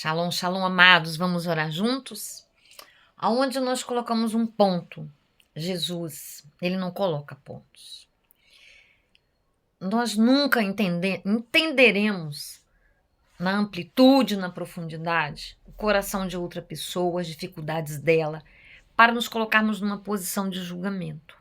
Shalom, shalom, amados. Vamos orar juntos? Aonde nós colocamos um ponto, Jesus, ele não coloca pontos. Nós nunca entenderemos na amplitude, na profundidade, o coração de outra pessoa, as dificuldades dela, para nos colocarmos numa posição de julgamento.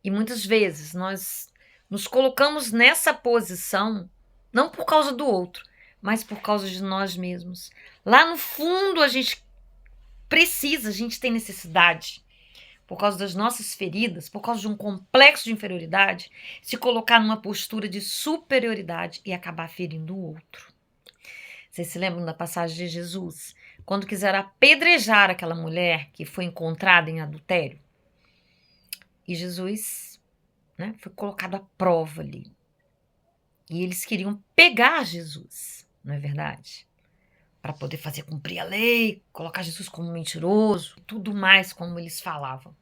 E muitas vezes nós nos colocamos nessa posição não por causa do outro, mas por causa de nós mesmos. Lá no fundo a gente tem necessidade, por causa das nossas feridas, por causa de um complexo de inferioridade, se colocar numa postura de superioridade e acabar ferindo o outro. Vocês se lembram da passagem de Jesus? Quando quiseram apedrejar aquela mulher que foi encontrada em adultério? E Jesus, foi colocado à prova ali. E eles queriam pegar Jesus, não é verdade? Para poder fazer cumprir a lei, colocar Jesus como mentiroso, tudo mais como eles falavam.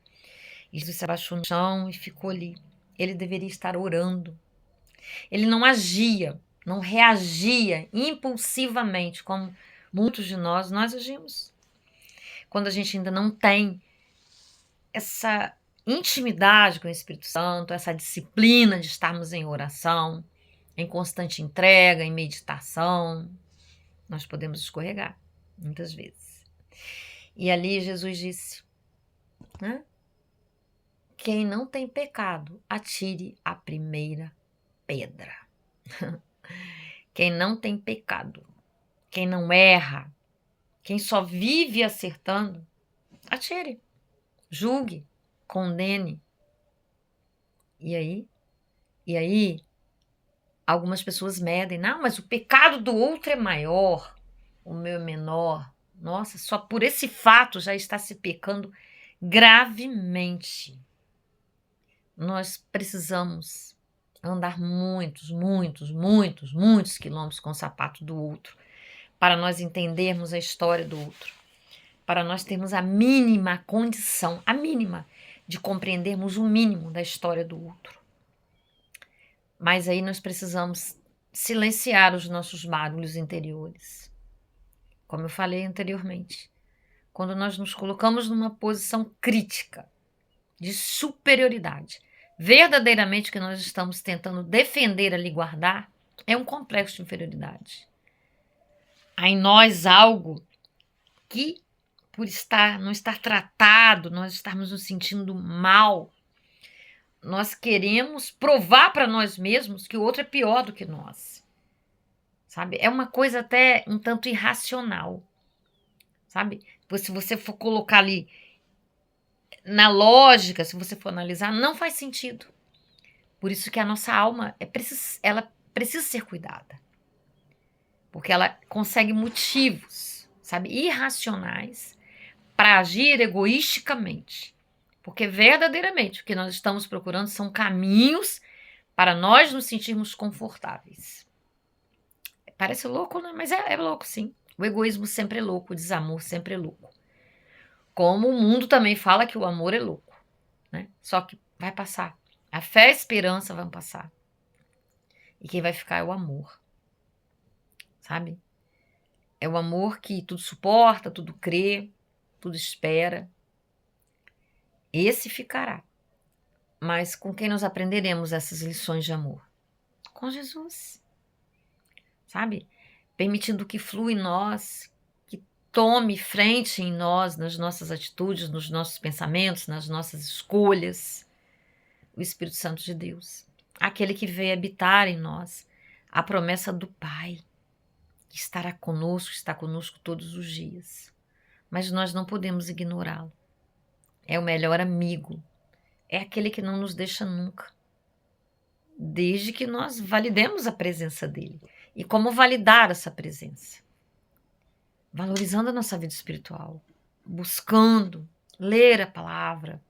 E Jesus se abaixou no chão e ficou ali. Ele deveria estar orando. Ele não agia, não reagia impulsivamente, como muitos de nós agimos. Quando a gente ainda não tem essa intimidade com o Espírito Santo, essa disciplina de estarmos em oração, em constante entrega, em meditação, nós podemos escorregar, muitas vezes. E ali Jesus disse, quem não tem pecado, atire a primeira pedra. Quem não tem pecado, quem não erra, quem só vive acertando, atire, julgue, condene. E aí, algumas pessoas medem, não, mas o pecado do outro é maior, o meu é menor. Nossa, só por esse fato já está se pecando gravemente. Nós precisamos andar muitos quilômetros com o sapato do outro, para nós entendermos a história do outro, para nós termos a mínima condição, de compreendermos o mínimo da história do outro. Mas aí nós precisamos silenciar os nossos barulhos interiores. Como eu falei anteriormente, quando nós nos colocamos numa posição crítica, de superioridade, verdadeiramente o que nós estamos tentando defender ali, guardar, é um complexo de inferioridade. Há em nós algo que, por não estar tratado, nós estarmos nos sentindo mal, nós queremos provar para nós mesmos que o outro é pior do que nós. Sabe? É uma coisa até um tanto irracional. Sabe? Se você for colocar ali na lógica, se você for analisar, não faz sentido. Por isso que a nossa alma ela precisa ser cuidada. Porque ela consegue motivos, sabe, irracionais para agir egoisticamente. Porque verdadeiramente o que nós estamos procurando são caminhos para nós nos sentirmos confortáveis. Parece louco, né? Mas é louco, sim. O egoísmo sempre é louco, o desamor sempre é louco. Como o mundo também fala que o amor é louco, né? Só que vai passar. A fé e a esperança vão passar. E quem vai ficar é o amor. Sabe? É o amor que tudo suporta, tudo crê, tudo espera. Esse ficará. Mas com quem nós aprenderemos essas lições de amor? Com Jesus. Sabe? Permitindo que flua em nós, que tome frente em nós, nas nossas atitudes, nos nossos pensamentos, nas nossas escolhas. O Espírito Santo de Deus. Aquele que veio habitar em nós. A promessa do Pai. Que estará conosco, está conosco todos os dias. Mas nós não podemos ignorá-lo. É o melhor amigo. É aquele que não nos deixa nunca. Desde que nós validemos a presença dele. E como validar essa presença? Valorizando a nossa vida espiritual. Buscando ler a palavra.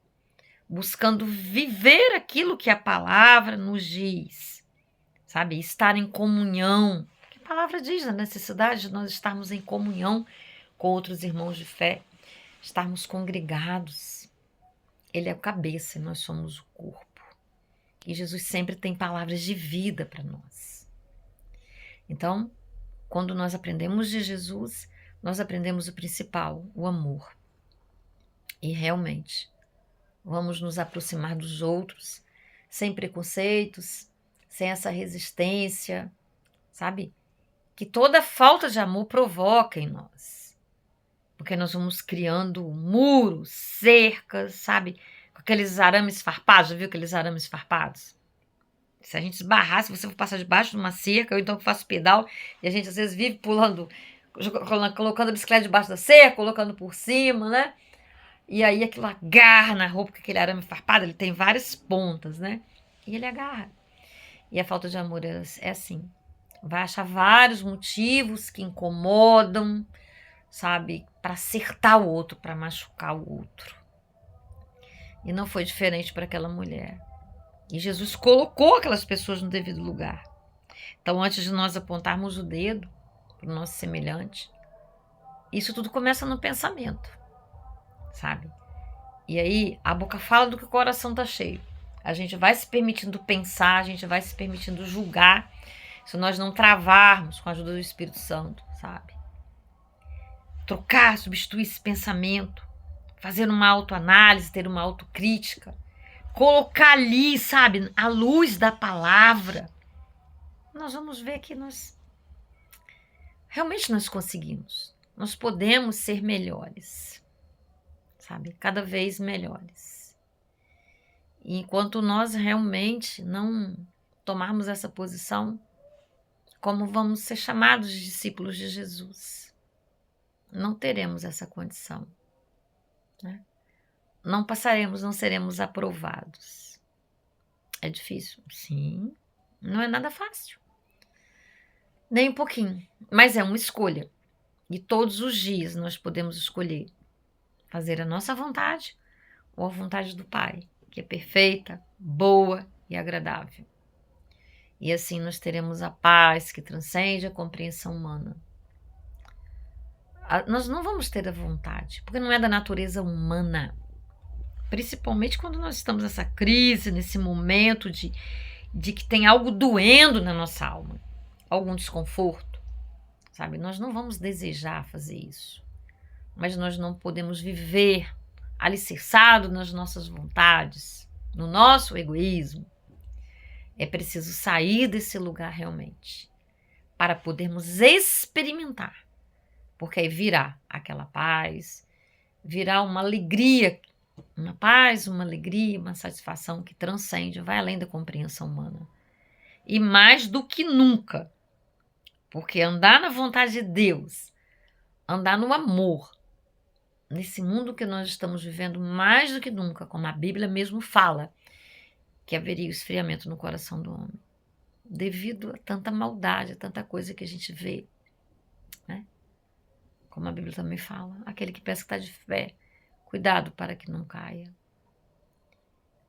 Buscando viver aquilo que a palavra nos diz. Sabe? Estar em comunhão. Porque a palavra diz a necessidade de nós estarmos em comunhão com outros irmãos de fé. Estarmos congregados. Ele é o cabeça e nós somos o corpo. E Jesus sempre tem palavras de vida para nós. Então, Quando nós aprendemos de Jesus, nós aprendemos o principal, o amor. E realmente, vamos nos aproximar dos outros, sem preconceitos, sem essa resistência, sabe? Que toda falta de amor provoca em nós. Porque nós vamos criando muros, cercas, sabe? Com aqueles arames farpados, já viu aqueles arames farpados? Se a gente esbarrar, se você for passar debaixo de uma cerca, ou então faço pedal, e a gente às vezes vive pulando, colocando a bicicleta debaixo da cerca, colocando por cima, né? E aí aquilo agarra na roupa, porque aquele arame farpado, ele tem várias pontas, né? E ele agarra. E a falta de amor é assim. Vai achar vários motivos que incomodam, sabe? Para acertar o outro, para machucar o outro. E não foi diferente para aquela mulher. E Jesus colocou aquelas pessoas no devido lugar. Então, antes de nós apontarmos o dedo para o nosso semelhante, isso tudo começa no pensamento, sabe? E aí, a boca fala do que o coração tá cheio. A gente vai se permitindo pensar, a gente vai se permitindo julgar, se nós não travarmos com a ajuda do Espírito Santo, sabe? Trocar, substituir esse pensamento, fazer uma autoanálise, ter uma autocrítica, colocar ali, sabe, a luz da palavra. Nós vamos ver que realmente nós conseguimos. Nós podemos ser melhores, sabe? Cada vez melhores. E enquanto nós realmente não tomarmos essa posição, como vamos ser chamados de discípulos de Jesus? Não teremos essa condição, né? Não passaremos, não seremos aprovados. É difícil? Sim. Não é nada fácil. Nem um pouquinho. Mas é uma escolha. E todos os dias nós podemos escolher fazer a nossa vontade ou a vontade do Pai, que é perfeita, boa e agradável. E assim nós teremos a paz que transcende a compreensão humana. Nós não vamos ter a vontade, porque não é da natureza humana. Principalmente quando nós estamos nessa crise, nesse momento de que tem algo doendo na nossa alma, algum desconforto, sabe? Nós não vamos desejar fazer isso, mas nós não podemos viver alicerçado nas nossas vontades, no nosso egoísmo. É preciso sair desse lugar realmente, para podermos experimentar, porque aí virá aquela paz, virá uma alegria, uma paz, uma alegria, uma satisfação que transcende, vai além da compreensão humana. E mais do que nunca, porque andar na vontade de Deus, andar no amor, nesse mundo que nós estamos vivendo mais do que nunca, como a Bíblia mesmo fala, que haveria o esfriamento no coração do homem, devido a tanta maldade, a tanta coisa que a gente vê, né? Como a Bíblia também fala, aquele que pensa que está de fé, cuidado para que não caia.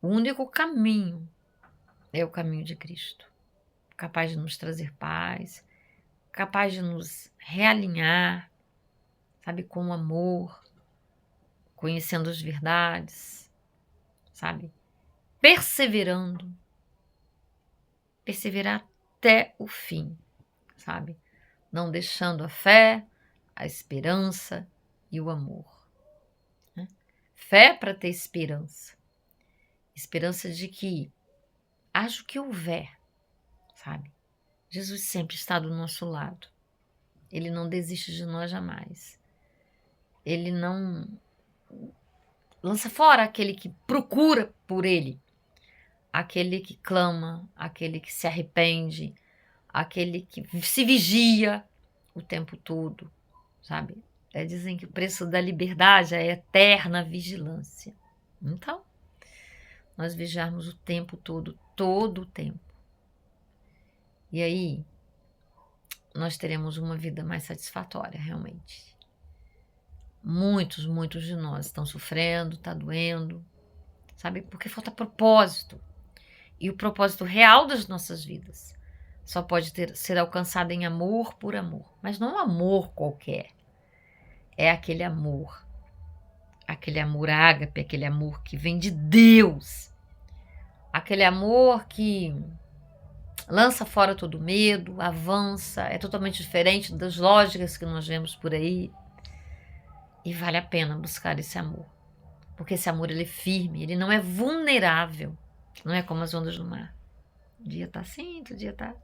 O único caminho é o caminho de Cristo, capaz de nos trazer paz, capaz de nos realinhar, sabe, com amor, conhecendo as verdades, sabe, perseverando, perseverar até o fim, sabe, não deixando a fé, a esperança e o amor. Fé para ter esperança. Esperança de que haja o que houver, sabe? Jesus sempre está do nosso lado. Ele não desiste de nós jamais. Ele não lança fora aquele que procura por ele, aquele que clama, aquele que se arrepende, aquele que se vigia o tempo todo, sabe? Dizem que o preço da liberdade é a eterna vigilância. Então, nós vigiarmos o tempo todo, todo o tempo. E aí, nós teremos uma vida mais satisfatória, realmente. Muitos de nós estão sofrendo, está doendo, sabe? Porque falta propósito. E o propósito real das nossas vidas só pode ser alcançado em amor por amor. Mas não um amor qualquer. É aquele amor ágape, aquele amor que vem de Deus, aquele amor que lança fora todo medo, avança, é totalmente diferente das lógicas que nós vemos por aí. E vale a pena buscar esse amor. Porque esse amor, ele é firme, ele não é vulnerável. Não é como as ondas do mar. Um dia tá assim, outro dia tá...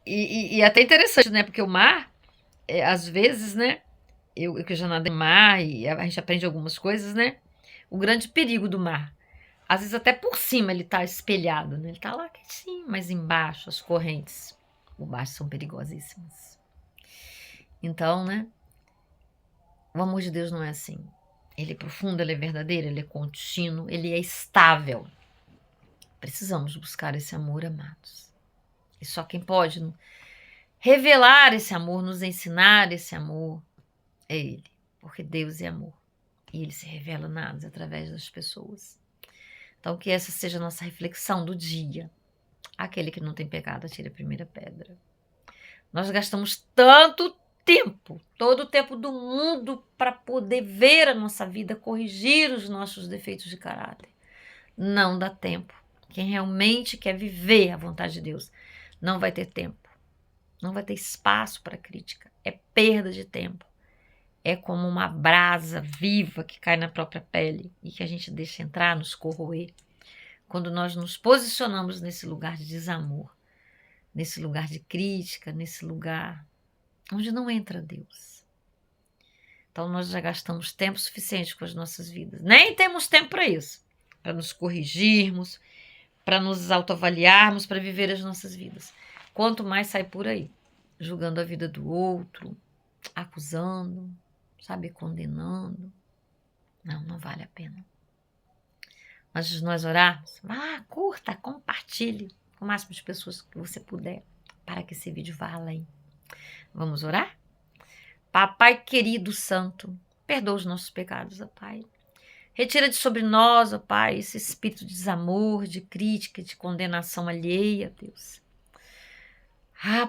e até interessante, né? Porque o mar, às vezes, né? Eu que já nadei no mar e a gente aprende algumas coisas, né? O grande perigo do mar. Às vezes até por cima ele tá espelhado, né? Ele tá lá quietinho, mas embaixo as correntes por baixo são perigosíssimas. Então, né? O amor de Deus não é assim. Ele é profundo, ele é verdadeiro, ele é contínuo, ele é estável. Precisamos buscar esse amor, amados. E só quem pode revelar esse amor, nos ensinar esse amor, é Ele. Porque Deus é amor. E Ele se revela através das pessoas. Então, que essa seja a nossa reflexão do dia. Aquele que não tem pecado, atire a primeira pedra. Nós gastamos tanto tempo, todo o tempo do mundo, para poder ver a nossa vida, corrigir os nossos defeitos de caráter. Não dá tempo. Quem realmente quer viver a vontade de Deus não vai ter tempo. Não vai ter espaço para crítica. É perda de tempo. É como uma brasa viva que cai na própria pele e que a gente deixa entrar, nos corroer. Quando nós nos posicionamos nesse lugar de desamor, nesse lugar de crítica, nesse lugar onde não entra Deus. Então nós já gastamos tempo suficiente com as nossas vidas. Nem temos tempo para isso, para nos corrigirmos, para nos autoavaliarmos, para viver as nossas vidas. Quanto mais sai por aí, julgando a vida do outro, acusando, sabe, condenando. Não vale a pena. Antes de nós orarmos, curta, compartilhe com o máximo de pessoas que você puder, para que esse vídeo vá além. Vamos orar? Papai querido santo, perdoa os nossos pecados, ó Pai. Retira de sobre nós, ó Pai, esse espírito de desamor, de crítica, de condenação alheia, Deus.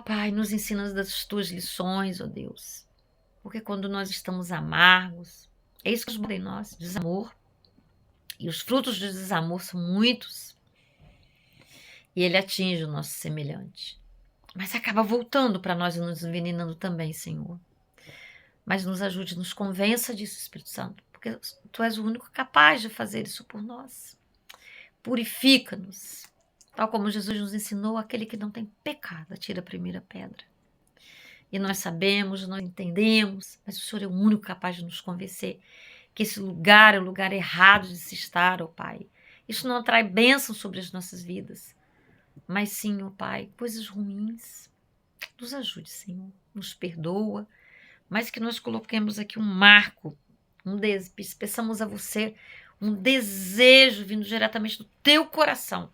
Pai, nos ensina das tuas lições, ó Deus. Porque quando nós estamos amargos, é isso que nos manda em nós, desamor. E os frutos do desamor são muitos. E ele atinge o nosso semelhante. Mas acaba voltando para nós e nos envenenando também, Senhor. Mas nos ajude, nos convença disso, Espírito Santo. Porque Tu és o único capaz de fazer isso por nós. Purifica-nos. Tal como Jesus nos ensinou, aquele que não tem pecado, atira a primeira pedra. E nós sabemos, nós entendemos, mas o Senhor é o único capaz de nos convencer que esse lugar é o lugar errado de se estar, ó Pai. Isso não atrai bênção sobre as nossas vidas, mas sim, ó Pai, coisas ruins. Nos ajude, Senhor, nos perdoa, mas que nós coloquemos aqui um marco, peçamos a você um desejo vindo diretamente do Teu coração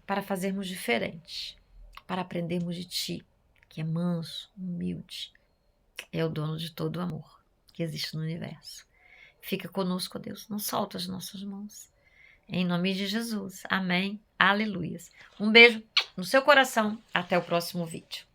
para fazermos diferente, para aprendermos de Ti, que é manso, humilde, é o dono de todo o amor que existe no universo. Fica conosco, ó Deus, não solta as nossas mãos. Em nome de Jesus. Amém. Aleluias. Um beijo no seu coração. Até o próximo vídeo.